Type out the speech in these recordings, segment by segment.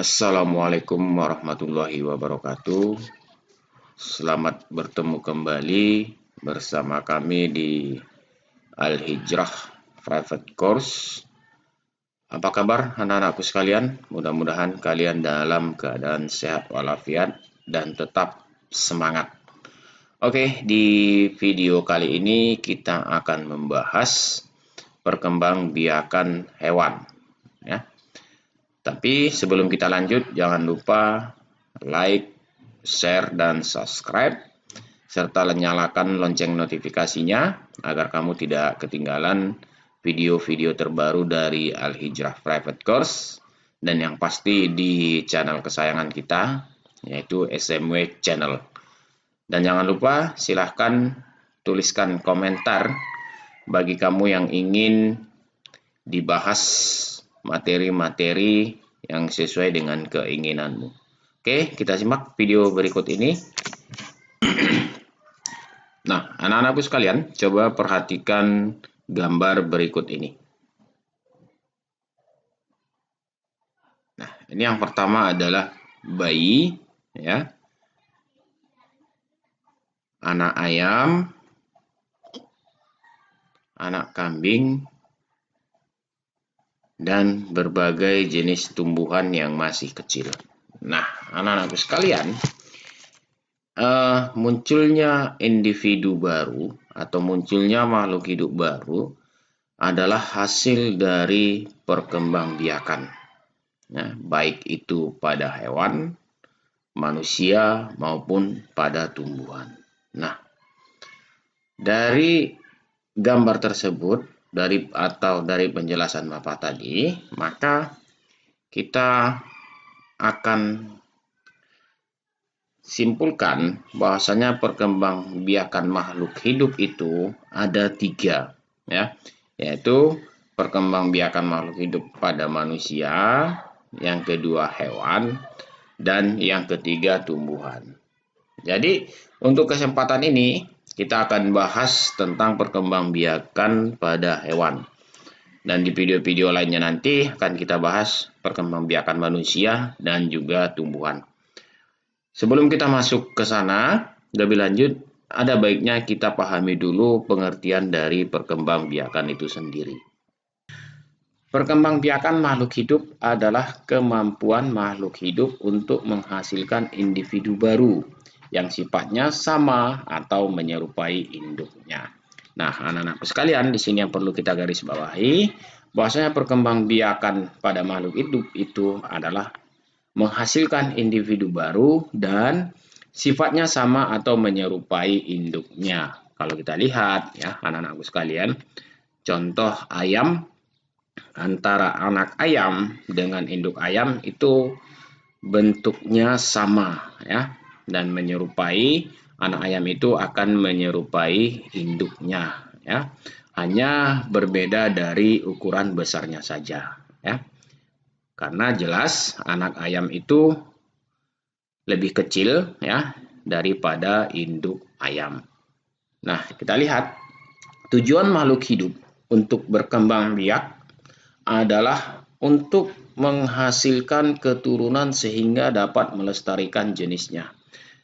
Assalamualaikum warahmatullahi wabarakatuh. Selamat bertemu kembali bersama kami di Al-Hijrah Private Course. Apa kabar anak-anakku sekalian? Mudah-mudahan kalian dalam keadaan sehat walafiat dan tetap semangat. Oke, di video kali ini kita akan membahas perkembangbiakan hewan. Ya. Tapi sebelum kita lanjut, jangan lupa like, share, dan subscribe, serta nyalakan lonceng notifikasinya agar kamu tidak ketinggalan video-video terbaru dari Al-Hijrah Private Course, dan yang pasti di channel kesayangan kita, yaitu SMW Channel. Dan jangan lupa silahkan tuliskan komentar bagi kamu yang ingin dibahas materi-materi yang sesuai dengan keinginanmu. Oke, kita simak video berikut ini. Nah, anak-anakku sekalian, coba perhatikan gambar berikut ini. Nah, ini yang pertama adalah bayi, ya, anak ayam, anak kambing, dan berbagai jenis tumbuhan yang masih kecil. Nah, anak-anakku sekalian, munculnya individu baru atau munculnya makhluk hidup baru adalah hasil dari perkembangbiakan. Nah, baik itu pada hewan, manusia, maupun pada tumbuhan. Nah, dari gambar tersebut, dari penjelasan Bapak tadi, maka kita akan simpulkan bahwasanya perkembangbiakan makhluk hidup itu ada 3, ya, yaitu perkembangbiakan makhluk hidup pada manusia, yang kedua hewan, dan yang ketiga tumbuhan. Jadi untuk kesempatan ini kita akan bahas tentang perkembangbiakan pada hewan. Dan di video-video lainnya nanti akan kita bahas perkembangbiakan manusia dan juga tumbuhan. Sebelum kita masuk ke sana, lebih lanjut, ada baiknya kita pahami dulu pengertian dari perkembangbiakan itu sendiri. Perkembangbiakan makhluk hidup adalah kemampuan makhluk hidup untuk menghasilkan individu baru yang sifatnya sama atau menyerupai induknya. Nah, anak-anakku sekalian, di sini yang perlu kita garis bawahi, bahwasanya perkembangbiakan pada makhluk hidup itu adalah menghasilkan individu baru dan sifatnya sama atau menyerupai induknya. Kalau kita lihat, ya, anak-anakku sekalian, contoh ayam, antara anak ayam dengan induk ayam itu bentuknya sama, ya, dan menyerupai. Anak ayam itu akan menyerupai induknya, ya, hanya berbeda dari ukuran besarnya saja, ya, karena jelas anak ayam itu lebih kecil, ya, daripada induk ayam. Nah, kita lihat tujuan makhluk hidup untuk berkembang biak adalah untuk menghasilkan keturunan sehingga dapat melestarikan jenisnya.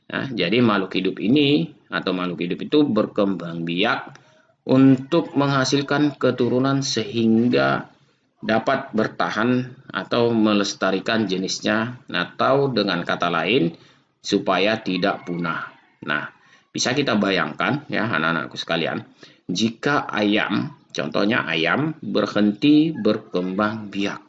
Nah, jadi makhluk hidup ini atau makhluk hidup itu berkembang biak untuk menghasilkan keturunan sehingga dapat bertahan atau melestarikan jenisnya, atau dengan kata lain supaya tidak punah. Nah, bisa kita bayangkan, ya, anak-anakku sekalian, jika ayam, contohnya ayam berhenti berkembang biak.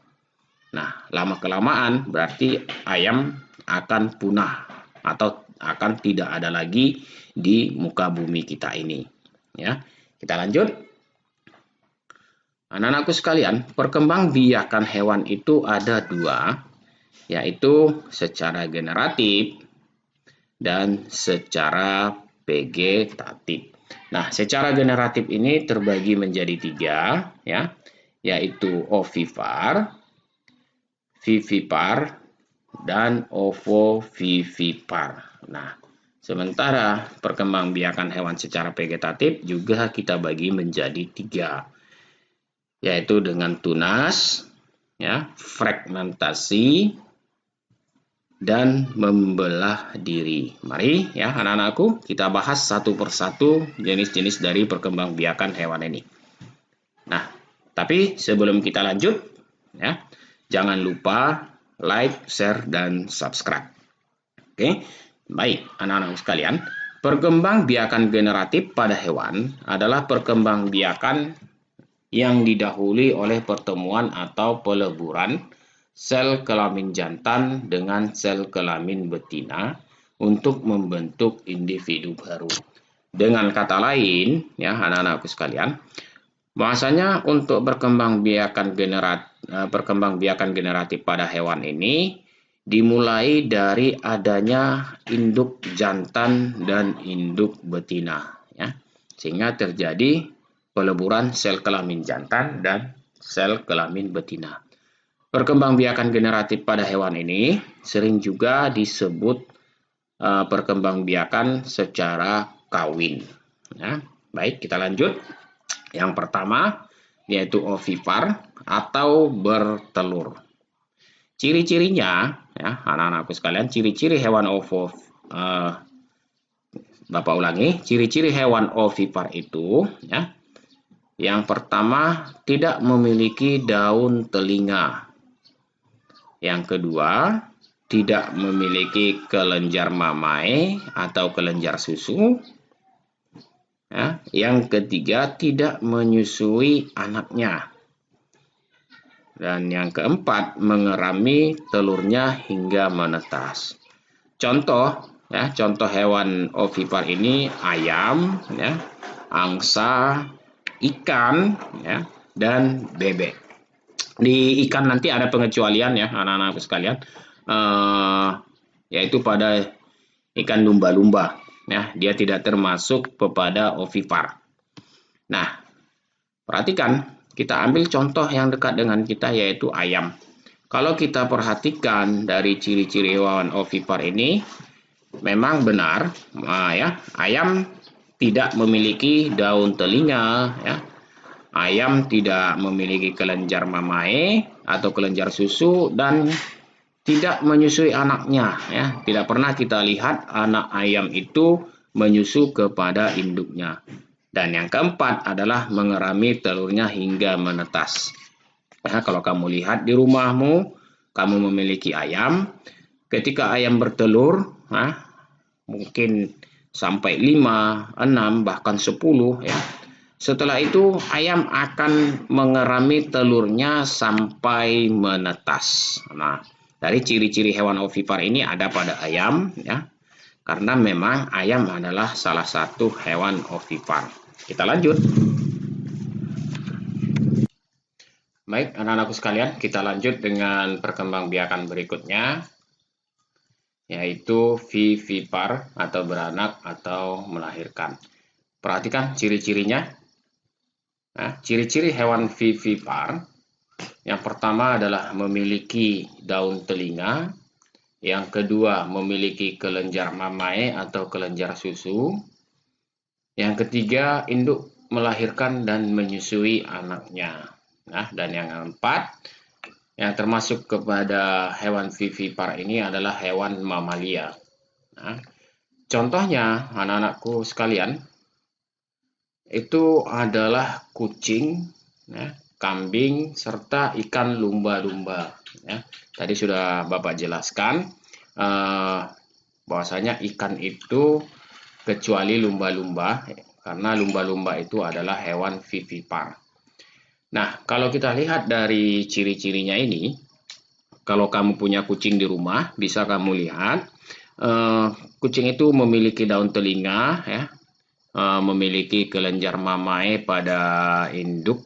Nah, lama-kelamaan berarti ayam akan punah atau akan tidak ada lagi di muka bumi kita ini. Ya, kita lanjut. Anak-anakku sekalian, perkembangbiakan hewan itu ada 2, yaitu secara generatif dan secara vegetatif. Nah, secara generatif ini terbagi menjadi 3, ya, yaitu ovipar, vivipar, dan ovovivipar. Nah, sementara perkembangbiakan hewan secara vegetatif juga kita bagi menjadi 3, yaitu dengan tunas, ya, fragmentasi, dan membelah diri. Mari ya anak-anakku, kita bahas satu persatu jenis-jenis dari perkembangbiakan hewan ini. Nah, tapi sebelum kita lanjut ya, jangan lupa like, share, dan subscribe. Oke, baik anak-anak sekalian, perkembangbiakan generatif pada hewan adalah perkembangbiakan yang didahului oleh pertemuan atau peleburan sel kelamin jantan dengan sel kelamin betina untuk membentuk individu baru. Dengan kata lain, ya anak-anakku sekalian, bahwasanya untuk perkembangbiakan generatif pada hewan ini dimulai dari adanya induk jantan dan induk betina, ya, sehingga terjadi peleburan sel kelamin jantan dan sel kelamin betina. Perkembangbiakan generatif pada hewan ini sering juga disebut perkembangbiakan secara kawin. Ya, baik, kita lanjut. Yang pertama yaitu ovipar atau bertelur. Ciri-cirinya, ya anak-anakku sekalian, ciri-ciri hewan Bapak ulangi, ciri-ciri hewan ovipar itu, ya, yang pertama tidak memiliki daun telinga. Yang kedua, tidak memiliki kelenjar mamae atau kelenjar susu. Ya, yang ketiga, tidak menyusui anaknya. Dan yang keempat, mengerami telurnya hingga menetas. Contoh, ya, contoh hewan ovipar ini ayam, ya, angsa, ikan, ya, dan bebek. Di ikan nanti ada pengecualian ya anak-anakku sekalian, yaitu pada ikan lumba-lumba, ya, dia tidak termasuk kepada ovipar. Nah, perhatikan, kita ambil contoh yang dekat dengan kita yaitu ayam. Kalau kita perhatikan dari ciri-ciri hewan ovipar ini, memang benar, ya, ayam tidak memiliki daun telinga, ya. Ayam tidak memiliki kelenjar mamae atau kelenjar susu dan tidak menyusui anaknya, ya. Tidak pernah kita lihat anak ayam itu menyusu kepada induknya. Dan yang keempat adalah mengerami telurnya hingga menetas. Ya, kalau kamu lihat di rumahmu, kamu memiliki ayam, ketika ayam bertelur, mungkin sampai 5, 6, bahkan 10, ya. Setelah itu ayam akan mengerami telurnya sampai menetas. Nah, dari ciri-ciri hewan ovipar ini ada pada ayam, ya, karena memang ayam adalah salah satu hewan ovipar. Kita lanjut. Baik, anak-anakku sekalian, kita lanjut dengan perkembangbiakan berikutnya, yaitu vivipar atau beranak atau melahirkan. Perhatikan ciri-cirinya. Nah, ciri-ciri hewan vivipar, yang pertama adalah memiliki daun telinga, yang kedua memiliki kelenjar mamae atau kelenjar susu, yang ketiga induk melahirkan dan menyusui anaknya. Nah, dan yang keempat, yang termasuk kepada hewan vivipar ini adalah hewan mamalia. Nah, contohnya anak-anakku sekalian, itu adalah kucing, ya, kambing, serta ikan lumba-lumba. Ya. Tadi sudah Bapak jelaskan bahwasanya ikan itu kecuali lumba-lumba, karena lumba-lumba itu adalah hewan vivipar. Nah, kalau kita lihat dari ciri-cirinya ini, kalau kamu punya kucing di rumah, bisa kamu lihat kucing itu memiliki daun telinga, ya, memiliki kelenjar mamae pada induk,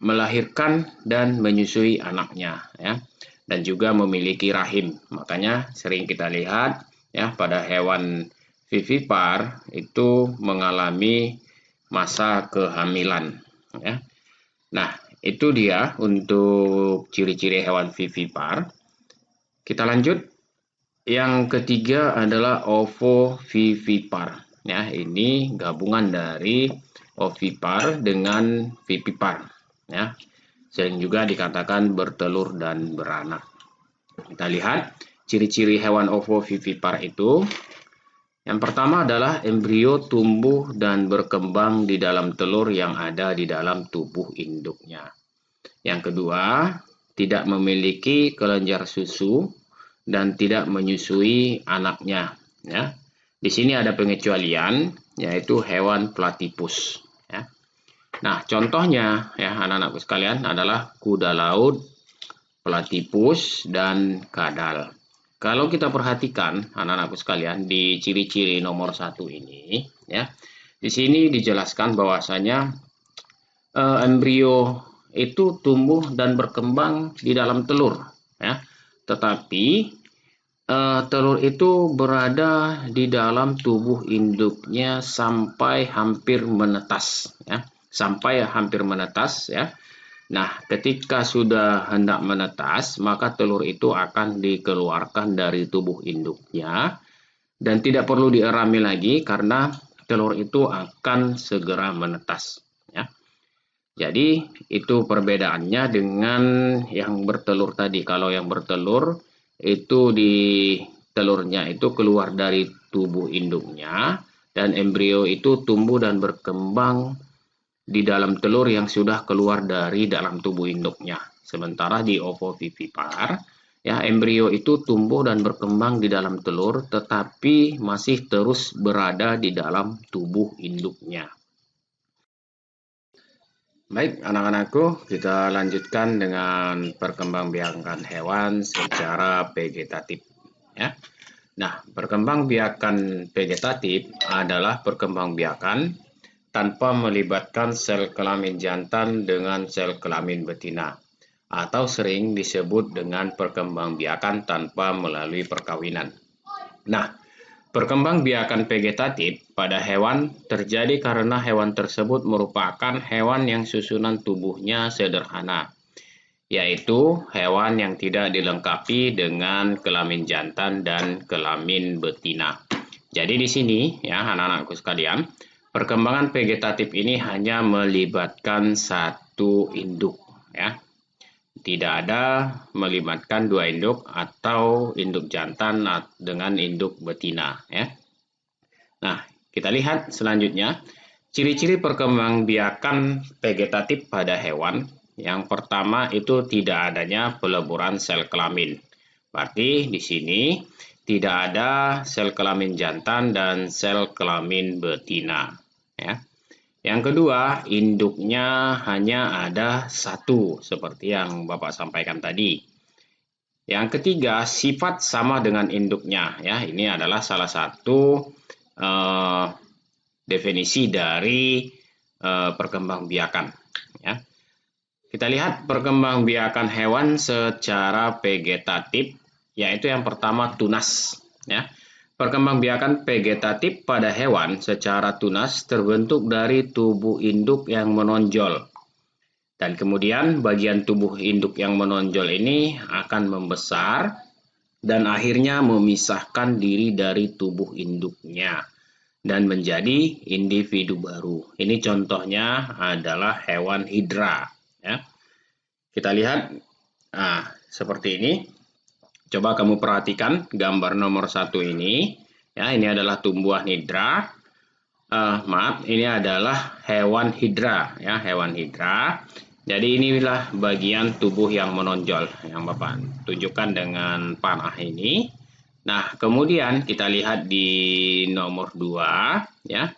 melahirkan dan menyusui anaknya, ya, dan juga memiliki rahim. Makanya sering kita lihat, ya, pada hewan vivipar itu mengalami masa kehamilan, ya. Nah, itu dia untuk ciri-ciri hewan vivipar. Kita lanjut. Yang ketiga adalah ovovivipar. Ya, ini gabungan dari ovipar dengan vivipar. Ya, sering juga dikatakan bertelur dan beranak. Kita lihat ciri-ciri hewan ovovivipar itu. Yang pertama adalah embrio tumbuh dan berkembang di dalam telur yang ada di dalam tubuh induknya. Yang kedua, tidak memiliki kelenjar susu dan tidak menyusui anaknya. Ya. Di sini ada pengecualian, yaitu hewan platypus. Ya. Nah, contohnya ya anak-anakku sekalian adalah kuda laut, platypus, dan kadal. Kalau kita perhatikan anak-anakku sekalian di ciri-ciri nomor 1 ini, ya, di sini dijelaskan bahwasanya embrio itu tumbuh dan berkembang di dalam telur, ya. Tetapi telur itu berada di dalam tubuh induknya sampai hampir menetas, ya, sampai hampir menetas, ya. Nah, ketika sudah hendak menetas, maka telur itu akan dikeluarkan dari tubuh induknya dan tidak perlu dierami lagi karena telur itu akan segera menetas. Ya. Jadi, itu perbedaannya dengan yang bertelur tadi. Kalau yang bertelur, itu di telurnya itu keluar dari tubuh induknya dan embrio itu tumbuh dan berkembang di dalam telur yang sudah keluar dari dalam tubuh induknya. Sementara di ovovivipar, ya, embrio itu tumbuh dan berkembang di dalam telur, tetapi masih terus berada di dalam tubuh induknya. Baik, anak-anakku, kita lanjutkan dengan perkembangbiakan hewan secara vegetatif. Ya. Nah, perkembangbiakan vegetatif adalah perkembangbiakan tanpa melibatkan sel kelamin jantan dengan sel kelamin betina, atau sering disebut dengan perkembangbiakan tanpa melalui perkawinan. Nah, perkembangbiakan vegetatif pada hewan terjadi karena hewan tersebut merupakan hewan yang susunan tubuhnya sederhana, yaitu hewan yang tidak dilengkapi dengan kelamin jantan dan kelamin betina. Jadi di sini ya anak-anakku sekalian, perkembangan vegetatif ini hanya melibatkan satu induk, ya. Tidak ada melibatkan dua induk atau induk jantan dengan induk betina, ya. Nah, kita lihat selanjutnya ciri-ciri perkembangbiakan vegetatif pada hewan. Yang pertama itu tidak adanya peleburan sel kelamin. Berarti di sini tidak ada sel kelamin jantan dan sel kelamin betina. Ya. Yang kedua, induknya hanya ada satu, seperti yang Bapak sampaikan tadi. Yang ketiga, sifat sama dengan induknya. Ya, ini adalah salah satu definisi dari perkembangbiakan. Ya. Kita lihat perkembangbiakan hewan secara vegetatif, yaitu yang pertama tunas. Ya. Perkembangbiakan vegetatif pada hewan secara tunas terbentuk dari tubuh induk yang menonjol. Dan kemudian bagian tubuh induk yang menonjol ini akan membesar dan akhirnya memisahkan diri dari tubuh induknya dan menjadi individu baru. Ini contohnya adalah hewan hidra. Ya. Kita lihat, nah, seperti ini. Coba kamu perhatikan gambar nomor 1 ini. Ya, ini adalah tumbuhan hidra. Maaf, ini adalah hewan hidra. Ya, hewan hidra. Jadi inilah bagian tubuh yang menonjol yang Bapak tunjukkan dengan panah ini. Nah, kemudian kita lihat di nomor 2, ya.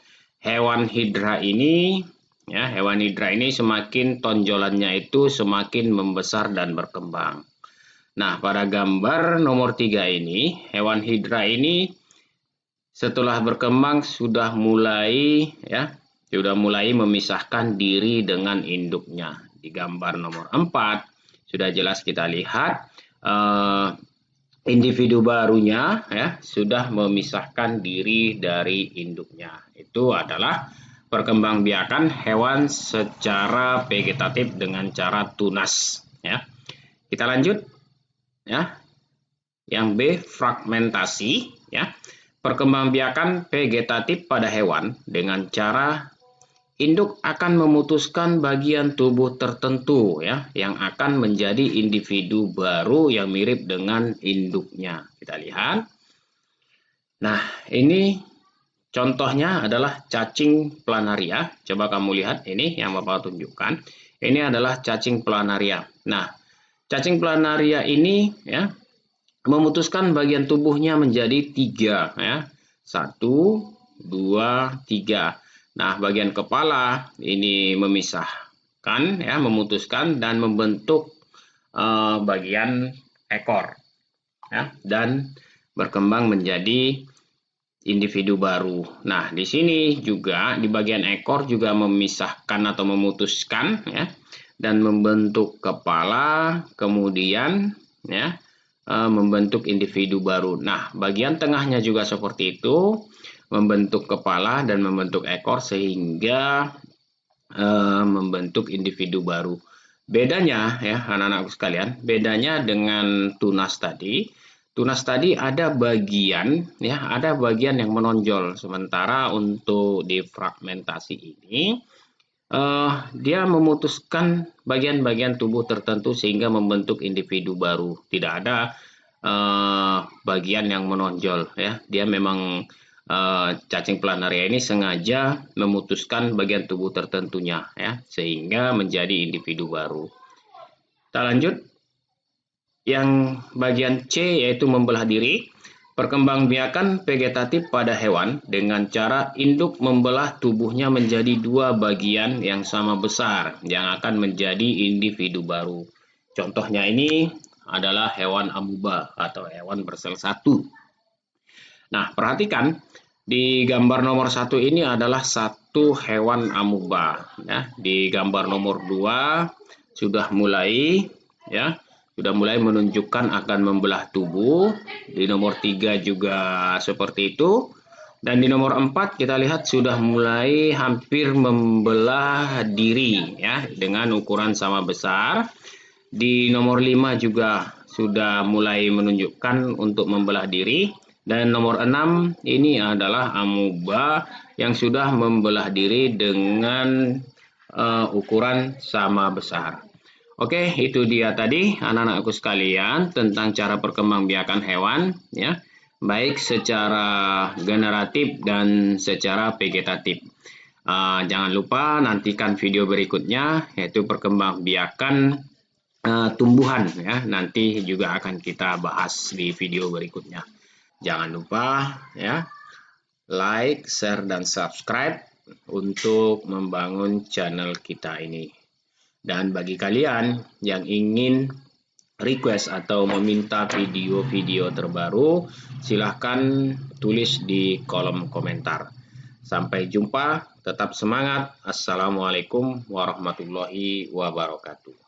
Hewan hidra ini semakin tonjolannya itu semakin membesar dan berkembang. Nah, pada gambar nomor 3 ini, hewan hidra ini setelah berkembang sudah mulai memisahkan diri dengan induknya. Di gambar nomor 4 sudah jelas kita lihat individu barunya ya sudah memisahkan diri dari induknya. Itu adalah perkembangbiakan hewan secara vegetatif dengan cara tunas. Ya. Kita lanjut. Ya. Yang B, fragmentasi. Ya. Perkembangbiakan vegetatif pada hewan dengan cara induk akan memutuskan bagian tubuh tertentu ya yang akan menjadi individu baru yang mirip dengan induknya. Kita lihat. Nah, ini contohnya adalah cacing planaria. Coba kamu lihat ini yang Bapak tunjukkan. Ini adalah cacing planaria. Nah, cacing planaria ini ya memutuskan bagian tubuhnya menjadi 3 ya. 1, 2, 3. Nah, bagian kepala ini memisahkan ya, memutuskan dan membentuk bagian ekor ya, dan berkembang menjadi individu baru. Nah, di sini juga di bagian ekor juga memisahkan atau memutuskan ya dan membentuk kepala, kemudian ya membentuk individu baru. Nah, bagian tengahnya juga seperti itu, membentuk kepala dan membentuk ekor sehingga membentuk individu baru. Bedanya ya anak-anakku sekalian, bedanya dengan tunas tadi. Tunas tadi ada bagian ya, ada bagian yang menonjol. Sementara untuk di fragmentasi ini dia memutuskan bagian-bagian tubuh tertentu sehingga membentuk individu baru. Tidak ada bagian yang menonjol ya. Dia memang cacing planaria ini sengaja memutuskan bagian tubuh tertentunya ya sehingga menjadi individu baru. Kita lanjut. Yang bagian C yaitu membelah diri. Perkembangbiakan vegetatif pada hewan dengan cara induk membelah tubuhnya menjadi 2 bagian yang sama besar yang akan menjadi individu baru. Contohnya ini adalah hewan amuba atau hewan bersel 1. Nah, perhatikan di gambar nomor 1 ini adalah satu hewan amuba ya. Di gambar nomor 2 sudah mulai ya, sudah mulai menunjukkan akan membelah tubuh. Di nomor 3 juga seperti itu. Dan di nomor 4 kita lihat sudah mulai hampir membelah diri ya dengan ukuran sama besar. Di nomor 5 juga sudah mulai menunjukkan untuk membelah diri. Dan nomor 6 ini adalah amuba yang sudah membelah diri dengan ukuran sama besar. Oke, itu dia tadi anak-anakku sekalian tentang cara perkembangbiakan hewan ya, baik secara generatif dan secara vegetatif. Jangan lupa nantikan video berikutnya yaitu perkembangbiakan tumbuhan ya. Nanti juga akan kita bahas di video berikutnya. Jangan lupa ya like, share dan subscribe untuk membangun channel kita ini. Dan bagi kalian yang ingin request atau meminta video-video terbaru, silahkan tulis di kolom komentar. Sampai jumpa, tetap semangat. Assalamualaikum warahmatullahi wabarakatuh.